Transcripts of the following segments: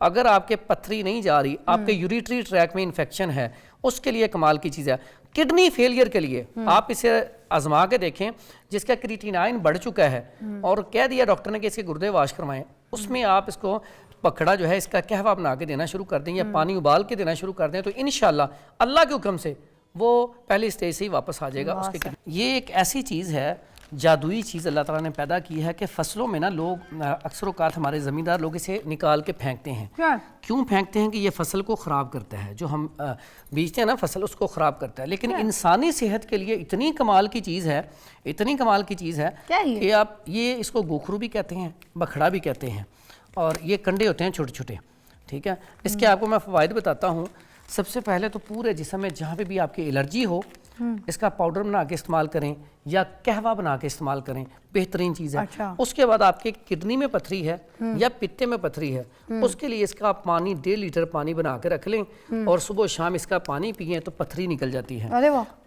اگر آپ کے پتھری نہیں جا رہی، آپ کے یوریٹری ٹریک میں انفیکشن ہے، اس کے لیے کمال کی چیز ہے۔ کڈنی فیلئر کے لیے آپ اسے آزما کے دیکھیں، جس کا کریٹینائن بڑھ چکا ہے اور کہہ دیا ڈاکٹر نے کہ اس کے گردے واش کروائیں، اس میں آپ اس کو پکڑا جو ہے اس کا قہوہ بنا کے دینا شروع کر دیں یا پانی ابال کے دینا شروع کر دیں، تو انشاءاللہ اللہ کے حکم سے وہ پہلی سٹیج سے ہی واپس آ جائے گا۔ اس کے یہ ایک ایسی چیز ہے، جادوئی چیز اللہ تعالیٰ نے پیدا کی ہے کہ فصلوں میں نا لوگ اکثر اوقات ہمارے زمیندار لوگ اسے نکال کے پھینکتے ہیں۔ کیوں پھینکتے ہیں؟ کہ یہ فصل کو خراب کرتا ہے، جو ہم بیچتے ہیں نا فصل، اس کو خراب کرتا ہے۔ لیکن انسانی صحت کے لیے اتنی کمال کی چیز ہے، اتنی کمال کی چیز ہے کہ آپ یہ اس کو گوکھرو بھی کہتے ہیں، بکھڑا بھی کہتے ہیں، اور یہ کنڈے ہوتے ہیں چھوٹے چھوٹے، ٹھیک ہے۔ اس کے آپ کو میں فوائد بتاتا ہوں۔ سب سے پہلے تو پورے جسم میں جہاں پہ بھی آپ کی الرجی ہو، اس کا پاؤڈر بنا کے استعمال کریں یا قہوہ بنا کے استعمال کریں، بہترین چیز ہے۔ اس کے بعد آپ کے کڈنی میں پتھری ہے یا پتے میں پتھری ہے، اس کے لیے اس کا پانی 1.5 لیٹر پانی بنا کے رکھ لیں اور صبح و شام اس کا پانی پئیں تو پتھری نکل جاتی ہے۔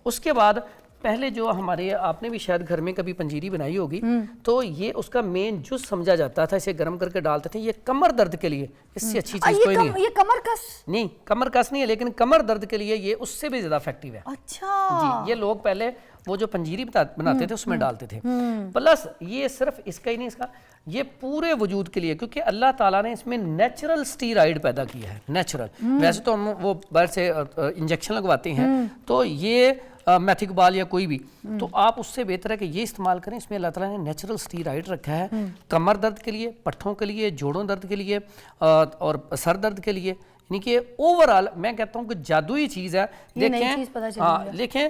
اس کے بعد پہلے جو ہمارے، آپ نے بھی شاید گھر میں کبھی پنجیری بنائی ہوگی، تو یہ اس کا مین جز سمجھا جاتا تھا، اسے گرم کر کے ڈالتے تھے۔ یہ کمر درد کے لیے اس سے اچھی چیز کوئی نہیں ہے۔ یہ کمر کس نہیں، کمر کس نہیں ہے، لیکن کمر درد کے لیے یہ اس سے بھی زیادہ افیکٹو ہے۔ اچھا جی، یہ لوگ پہلے وہ جو پنجیری بناتے تھے اس میں ڈالتے تھے۔ پلس یہ صرف اس کا ہی نہیں، اس کا یہ پورے وجود کے لیے، کیونکہ اللہ تعالیٰ نے اس میں نیچرل سٹیرائڈ پیدا کیا ہے۔ نیچرل، ویسے تو ہم وہ باہر سے انجیکشن لگواتے ہیں، تو یہ میتھیکبال یا کوئی بھی، تو آپ اس سے بہتر ہے کہ یہ استعمال کریں۔ اس میں اللہ تعالیٰ نے نیچرل سٹیرائڈ رکھا ہے، کمر درد کے لیے، پٹھوں کے لیے، جوڑوں درد کے لیے اور سر درد کے لیے، یعنی کہ اوورآل میں کہتا ہوں کہ جادوئی چیز ہے۔ دیکھیں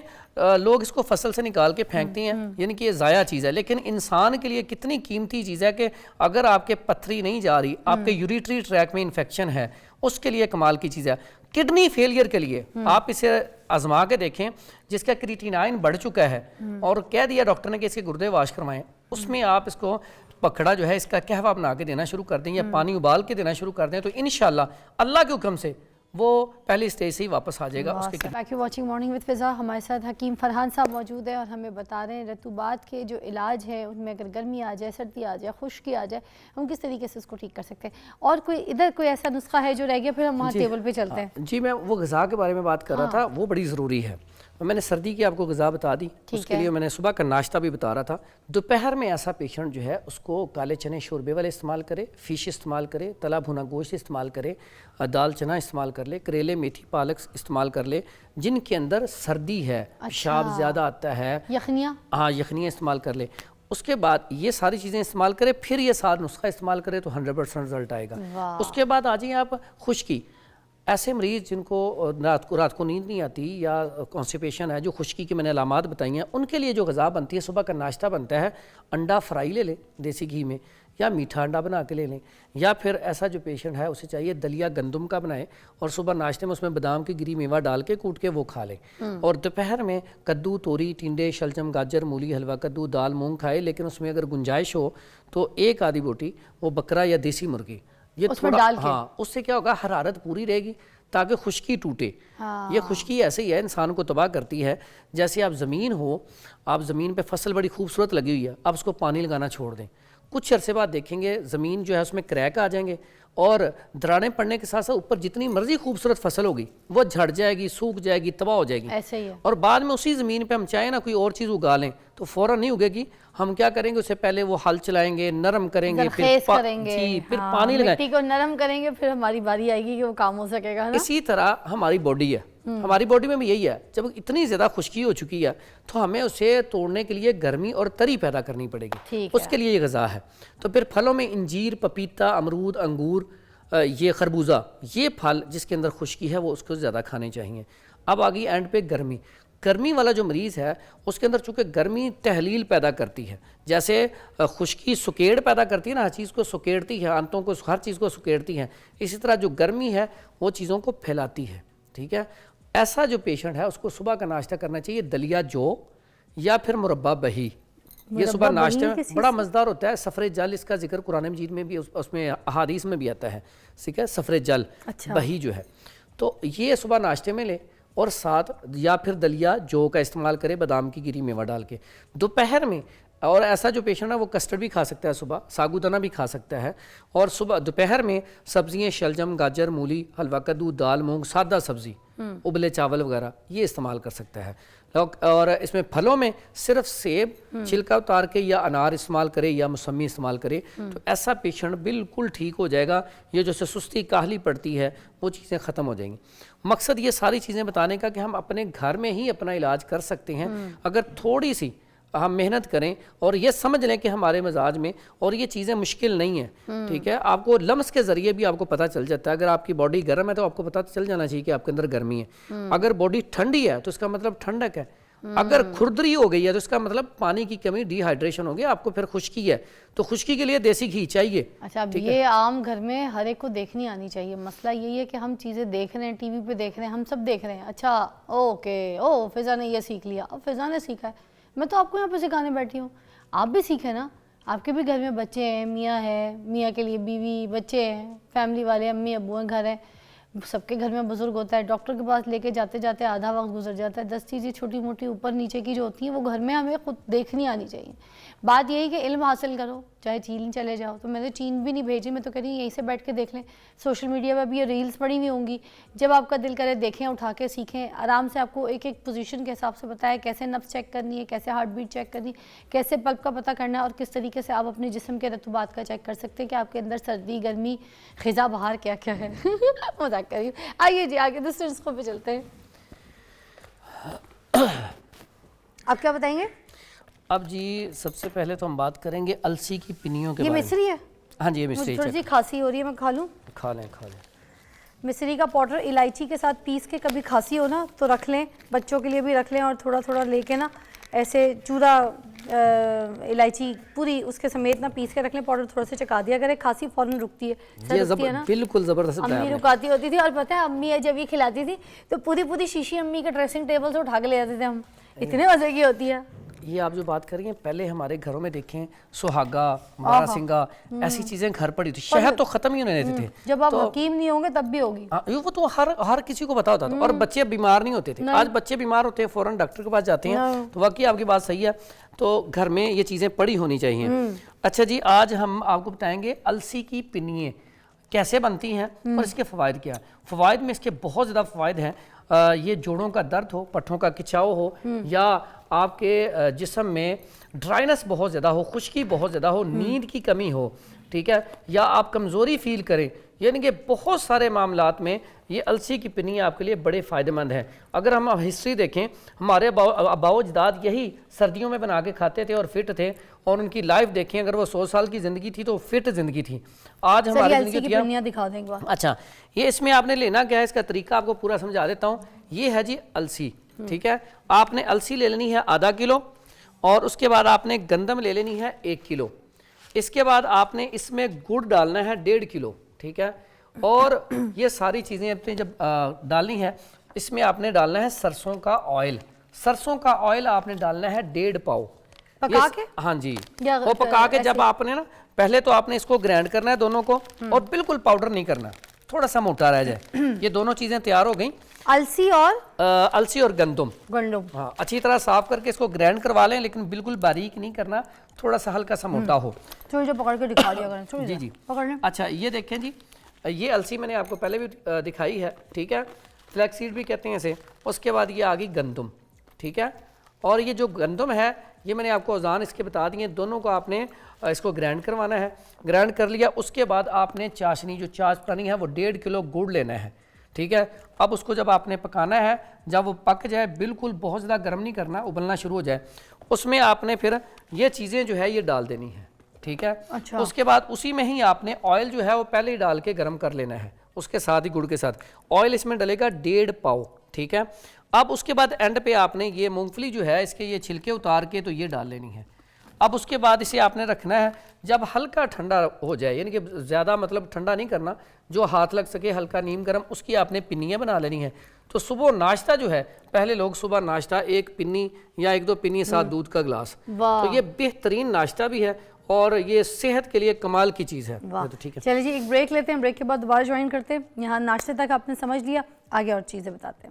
لوگ اس کو فصل سے نکال کے پھینکتے ہیں، یعنی کہ یہ ضائع چیز ہے، لیکن انسان کے لیے کتنی قیمتی چیز ہے کہ اگر آپ کے پتھری نہیں جا رہی، آپ کے یوریٹری ٹریک میں انفیکشن ہے، اس کے لیے کمال کی چیز ہے۔ کڈنی فیلئر کے لیے آپ اسے آزما کے دیکھیں، جس کا کریٹینائن بڑھ چکا ہے اور کہہ دیا ڈاکٹر نے کہ اس کے گردے واش کروائیں، اس میں آپ اس کو پکڑا جو ہے اس کا قہوہ بنا کے دینا شروع کر دیں یا پانی ابال کے دینا شروع کر دیں، تو انشاءاللہ اللہ کے حکم سے وہ پہلی سٹیج سے ہی واپس آ جائے گا۔ Thank you watching morning with Faza. ہمارے ساتھ حکیم فرحان صاحب موجود ہیں اور ہمیں بتا رہے ہیں رطوبات کے جو علاج ہیں ان میں اگر گرمی آ جائے، سردی آ جائے، خشکی آ جائے، ہم کس طریقے سے اس کو ٹھیک کر سکتے ہیں، اور کوئی ادھر کوئی ایسا نسخہ ہے جو رہ گیا، پھر ہم وہاں ٹیبل پہ چلتے ہیں۔ جی، میں وہ غذا کے بارے میں بات کر رہا تھا، وہ بڑی ضروری ہے۔ میں نے سردی کی آپ کو غذا بتا دی، اس کے لیے میں نے صبح کا ناشتہ بھی بتا رہا تھا۔ دوپہر میں ایسا پیشنٹ جو ہے اس کو کالے چنے شوربے والے استعمال کرے، فش استعمال کرے، تلا بھنا گوشت استعمال کرے، دال چنا استعمال کر لے، کریلے میتھی پالک استعمال کر لے، جن کے اندر سردی ہے، پیشاب زیادہ آتا ہے، یخنیاں، ہاں یخنیاں استعمال کر لے۔ اس کے بعد یہ ساری چیزیں استعمال کرے، پھر یہ 7 نسخہ استعمال کرے تو 100% رزلٹ آئے گا۔ اس کے بعد آ جائیں آپ خشکی، ایسے مریض جن کو رات کو نیند نہیں آتی یا کانسٹیپیشن ہے، جو خشکی کی میں نے علامات بتائی ہیں، ان کے لیے جو غذا بنتی ہے، صبح کا ناشتہ بنتا ہے، انڈا فرائی لے لیں دیسی گھی میں، یا میٹھا انڈا بنا کے لے لیں، یا پھر ایسا جو پیشنٹ ہے اسے چاہیے دلیا گندم کا بنائے اور صبح ناشتے میں اس میں بادام کی گری میوہ ڈال کے کوٹ کے وہ کھا لیں، اور دوپہر میں کدو، توری، ٹینڈے، شلجم، گاجر، مولی، حلوہ کدو، دال، مونگ کھائے، لیکن اس میں اگر گنجائش ہو تو ایک آدھی بوٹی وہ بکرا یا دیسی مرغی، یہ تھوڑا، ہاں اس سے کیا ہوگا، حرارت پوری رہے گی تاکہ خشکی ٹوٹے۔ یہ خشکی ایسے ہی ہے، انسان کو تباہ کرتی ہے۔ جیسے آپ زمین ہو، آپ زمین پہ فصل بڑی خوبصورت لگی ہوئی ہے، آپ اس کو پانی لگانا چھوڑ دیں، کچھ عرصے بعد دیکھیں گے زمین جو ہے اس میں کریک آ جائیں گے اور دراڑیں پڑنے کے ساتھ ساتھ اوپر جتنی مرضی خوبصورت فصل ہوگی وہ جھڑ جائے گی، سوکھ جائے گی، تباہ ہو جائے گی۔ ایسے ہی ہے۔ اور بعد میں اسی زمین پہ ہم چاہیں نا کوئی اور چیز اگا لیں تو فوراً نہیں اگے گی، ہم کیا کریں گے، اس سے پہلے وہ ہل چلائیں گے، نرم کریں گے، پھر پانی لگائیں، مٹی کو نرم کریں گے، پھر ہماری باری آئے گی کہ وہ کام ہو سکے گا۔ اسی طرح ہماری باڈی ہے، ہماری باڈی میں بھی یہی ہے، جب اتنی زیادہ خشکی ہو چکی ہے تو ہمیں اسے توڑنے کے لیے گرمی اور تری پیدا کرنی پڑے گی، اس کے لیے یہ غذا ہے۔ تو پھر پھلوں میں انجیر، پپیتا، امرود، انگور، یہ خربوزہ، یہ پھل جس کے اندر خشکی ہے وہ اس کو زیادہ کھانے چاہیے۔ اب آگئی اینڈ پہ گرمی۔ گرمی والا جو مریض ہے اس کے اندر چونکہ گرمی تحلیل پیدا کرتی ہے، جیسے خشکی سکیڑ پیدا کرتی ہے نا، ہر چیز کو سکیڑتی ہے، آنتوں کو، ہر چیز کو سکیڑتی ہے، اسی طرح جو گرمی ہے وہ چیزوں کو پھیلاتی ہے، ٹھیک ہے۔ ایسا جو پیشنٹ ہے اس کو صبح کا ناشتہ کرنا چاہیے دلیا جو یا پھر مربع بہی، یہ صبح ناشتے میں بڑا مزدار ہوتا ہے۔ سفر جل، اس کا ذکر قرآن مجید میں بھی، اس میں احادیث میں بھی آتا ہے، ٹھیک ہے، سفر جل بہی جو ہے، تو یہ صبح ناشتے میں لے اور ساتھ یا پھر دلیا جو کا استعمال کرے بادام کی گری میوہ ڈال کے۔ دوپہر میں اور ایسا جو پیشنٹ ہے وہ کسٹرڈ بھی کھا سکتا ہے صبح، ساگودانہ بھی کھا سکتا ہے، اور صبح دوپہر میں سبزیاں شلجم، گاجر، مولی، حلوہ کدو، دال، مونگ، سادہ سبزی، ابلے چاول وغیرہ یہ استعمال کر سکتا ہے. اور اس میں پھلوں میں صرف سیب چھلکا اتار کے یا انار استعمال کرے یا موسمی استعمال کرے تو ایسا پیشنٹ بالکل ٹھیک ہو جائے گا. یہ جو سستی کاہلی پڑتی ہے وہ چیزیں ختم ہو جائیں گی. مقصد یہ ساری چیزیں بتانے کا کہ ہم اپنے گھر میں ہی اپنا علاج کر سکتے ہیں اگر تھوڑی سی ہم محنت کریں اور یہ سمجھ لیں کہ ہمارے مزاج میں، اور یہ چیزیں مشکل نہیں ہیں. ٹھیک ہے، آپ کو لمس کے ذریعے بھی آپ کو پتہ چل جاتا ہے. اگر آپ کی باڈی گرم ہے تو آپ کو پتہ چل جانا چاہیے کہ آپ کے اندر گرمی ہے. اگر باڈی ٹھنڈی ہے تو اس کا مطلب ٹھنڈک ہے. اگر کھردری ہو گئی ہے تو اس کا مطلب پانی کی کمی، ڈی ہائیڈریشن ہو گیا. آپ کو پھر خشکی ہے تو خشکی کے لیے دیسی گھی چاہیے. اچھا، اب یہ عام گھر میں ہر ایک کو دیکھنی آنی چاہیے. مسئلہ یہی ہے کہ ہم چیزیں دیکھ رہے ہیں، ٹی وی پہ دیکھ رہے ہیں، ہم سب دیکھ رہے ہیں. اچھا اوکے، فضا نے یہ سیکھ لیا. اب فضا نے سیکھا ہے، میں تو آپ کو یہاں پہ سکھانے بیٹھی ہوں. آپ بھی سیکھیں نا. آپ کے بھی گھر میں بچے ہیں، میاں ہے، میاں کے لیے بیوی، بچے ہیں، فیملی والے، امی ابو ہیں، گھر ہیں. سب کے گھر میں بزرگ ہوتا ہے. ڈاکٹر کے پاس لے کے جاتے جاتے آدھا وقت گزر جاتا ہے. 10 چیزیں چھوٹی موٹی اوپر نیچے کی جو ہوتی ہیں وہ گھر میں ہمیں خود دیکھنی آنی چاہیے. بات یہی کہ علم حاصل کرو، چاہے چین چلے جاؤ. تو میں نے چین بھی نہیں بھیجی، میں تو کہہ رہی ہوں یہیں سے بیٹھ کے دیکھ لیں. سوشل میڈیا پہ بھی یہ ریلز پڑی ہوئی ہوں گی، جب آپ کا دل کرے دیکھیں، اٹھا کے سیکھیں. آرام سے آپ کو ایک ایک پوزیشن کے حساب سے بتایا کیسے نبض چیک کرنی ہے، کیسے ہارٹ بیٹ چیک کرنی ہے، کیسے پلپ کا پتہ کرنا ہے، اور کس طریقے سے آپ اپنے جسم کے رطوبات کا چیک کر سکتے ہیں کہ آپ کے اندر سردی، گرمی، خزاں، بہار کیا کیا ہے. مذاق کر رہی ہوں. آئیے جی آگے دوسرے نسخوں پہ چلتے ہیں. آپ کیا بتائیں گے؟ اب جی سب سے پہلے تو ہم بات کریں گے السی کی پنیوں کے یہ بارے میں. مصری ہے؟ ہاں جی یہ مصری. تھوڑی سی کھانسی ہو رہی ہے، میں کھا لوں؟ کھا لیں کھا لیں. مصری کا پاؤڈر الائچی کے ساتھ پیس کے، کبھی کھانسی ہو نا تو رکھ لیں، بچوں کے لیے بھی رکھ لیں، اور تھوڑا تھوڑا لے کے نا ایسے چورا الائچی پوری اس کے سمیت نا پیس کے رکھ لیں. پاؤڈر تھوڑا سا چکا دیا کرے، کھانسی فوراً رکتی ہے. بالکل زبردست. امی رکاتی ہوتی تھی، اور پتہ ہے امی جب یہ کھلاتی تھی تو پوری پوری شیشی امی کے ڈریسنگ ٹیبل سے اٹھا کے لے جاتے تھے ہم. اتنے مزے کی ہوتی ہے. یہ آپ جو بات کر رہی ہیں، پہلے ہمارے گھروں میں دیکھیں سہاگا، بارہ سنگا، ایسی چیزیں گھر پڑی تھی. شہد تو ختم ہی ہونے دیتے تھے. جب آپ حکیم نہیں ہوں گے تب بھی ہوگی. وہ تو ہر کسی کو پتا ہوتا تھا. اور بچے بیمار نہیں ہوتے تھے. آج بچے بیمار ہوتے ہیں فوراً ڈاکٹر کے پاس جاتے ہیں. تو واقعی آپ کی بات صحیح ہے. تو گھر میں یہ چیزیں پڑی ہونی چاہیے. اچھا جی، آج ہم آپ کو بتائیں گے السی کی پنییں کیسے بنتی ہیں اور اس کے فوائد کیا ہیں. فوائد میں اس کے بہت زیادہ فوائد ہیں. یہ جوڑوں کا درد ہو، پٹھوں کا کھچاؤ ہو، یا آپ کے جسم میں ڈرائنس بہت زیادہ ہو، خشکی بہت زیادہ ہو، نیند کی کمی ہو، ٹھیک ہے، یا آپ کمزوری فیل کریں، یعنی کہ بہت سارے معاملات میں یہ السی کی پنیاں آپ کے لیے بڑے فائدہ مند ہیں. اگر ہم ہسٹری دیکھیں، ہمارے آباء و اجداد یہی سردیوں میں بنا کے کھاتے تھے اور فٹ تھے. اور ان کی لائف دیکھیں، اگر وہ 100 سال کی زندگی تھی تو فٹ زندگی تھی. آج ہماری پنیاں دکھا دیں گے. اچھا، یہ اس میں آپ نے لینا کیا ہے، اس کا طریقہ آپ کو پورا سمجھا دیتا ہوں. یہ ہے جی السی. ٹھیک ہے، آپ نے السی لے لینی ہے آدھا کلو، اور اس کے بعد آپ نے گندم لے لینی ہے 1 کلو. اس کے بعد آپ نے اس میں گڑ ڈالنا ہے 1.5 کلو. ٹھیک ہے، اور یہ ساری چیزیں اپنے جب ڈالنی ہے، اس میں آپ نے ڈالنا ہے سرسوں کا آئل. سرسوں کا آئل آپ نے ڈالنا ہے 1.5 پاؤ پکا کے. ہاں جی، وہ پکا کے جب آپ نے نا، پہلے تو آپ نے اس کو گرائنڈ کرنا ہے دونوں کو، اور بالکل پاؤڈر نہیں کرنا، تھوڑا سا موٹا رہ جائے. یہ دونوں چیزیں تیار ہو گئیں، السی اور گندم. ہاں، اچھی طرح صاف کر کے اس کو گرائنڈ کروا لیں، لیکن بالکل باریک نہیں کرنا، تھوڑا سا ہلکا سا موٹا ہو. پکڑ کے دکھا دیا کریں. جی جی پکڑ لیں. اچھا، یہ دیکھیں جی، یہ السی میں نے آپ کو پہلے بھی دکھائی ہے. ٹھیک ہے، فلیکس سیڈ بھی کہتے ہیں اسے. اس کے بعد یہ آ گئی گندم. ٹھیک ہے، اور یہ جو گندم ہے یہ میں نے آپ کو اوزان اس کے بتا دیے. دونوں کو آپ نے اس کو گرائنڈ کروانا ہے. گرائنڈ کر لیا، اس کے بعد آپ نے چاشنی، جو چاش پانی ہے، وہ 1.5 کلو گڑ لینا ہے. ٹھیک ہے، اب اس کو جب آپ نے پکانا ہے، جب وہ پک جائے، بالکل بہت زیادہ گرم نہیں کرنا، ابلنا شروع ہو جائے، اس میں آپ نے پھر یہ چیزیں جو ہے یہ ڈال دینی ہے. ٹھیک ہے، اس کے بعد اسی میں ہی آپ نے آئل جو ہے وہ پہلے ہی ڈال کے گرم کر لینا ہے. اس کے ساتھ ہی گڑ کے ساتھ آئل اس میں ڈلے گا 1.5 پاؤ. ٹھیک ہے، اب اس کے بعد اینڈ پہ آپ نے یہ مونگ پھلی جو ہے اس کے یہ چھلکے اتار کے تو یہ ڈال لینی ہے. اب اس کے بعد اسے آپ نے رکھنا ہے جب ہلکا ٹھنڈا ہو جائے، یعنی کہ زیادہ مطلب ٹھنڈا نہیں کرنا، جو ہاتھ لگ سکے، ہلکا نیم گرم، اس کی آپ نے پنیاں بنا لینی ہے. تو صبح ناشتہ جو ہے، پہلے لوگ صبح ناشتہ 1 پنی یا 1-2 پنی ساتھ دودھ کا گلاس، تو یہ بہترین ناشتہ بھی ہے اور یہ صحت کے لیے کمال کی چیز ہے. ٹھیک ہے، چلیے جی ایک بریک لیتے ہیں. بریک کے بعد دوبارہ جوائن کرتے ہیں. یہاں ناشتے تک آپ نے سمجھ لیا، آگے اور چیزیں بتاتے ہیں.